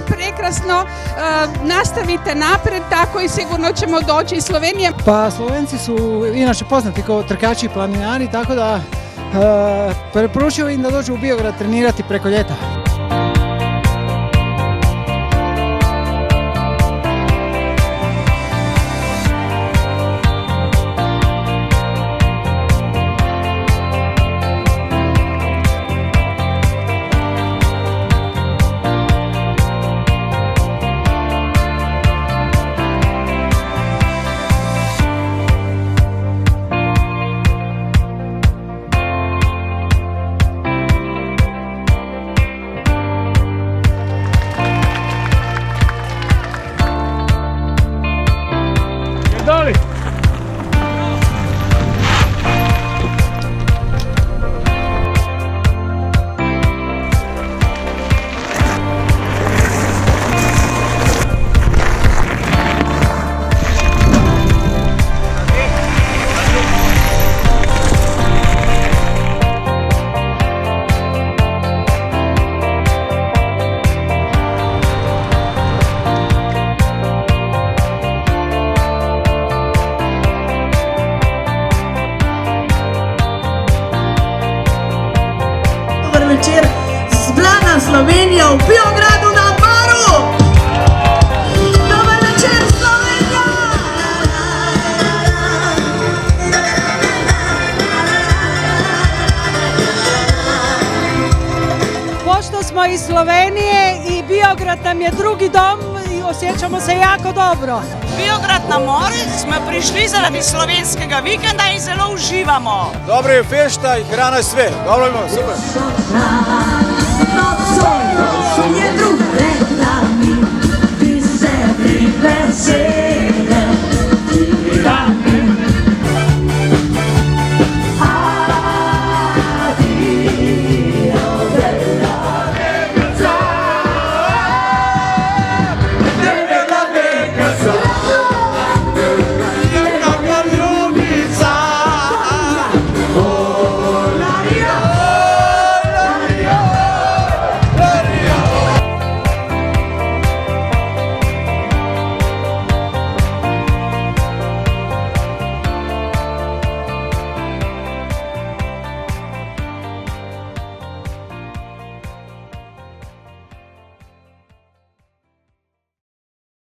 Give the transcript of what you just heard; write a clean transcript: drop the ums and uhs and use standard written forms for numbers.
prekrasno, nastavite napred, tako i sigurno ćemo doći iz Slovenije. Pa Slovenci su inače poznati kao trkači i planinari, tako da preporučujem im da dođu u Biograd trenirati preko ljeta. Dali. Večer zbrana Slovenija v Biogradu na Baru. Dober večer, Slovenija! Pošto smo iz Slovenije i Biograd nam je drugi dom i osjećamo se jako dobro. Biograd na more smo prišli zaradi slovenskega vikenda in zelo uživamo. Dobro je fešta i hrana je sve. Dobro imamo, super.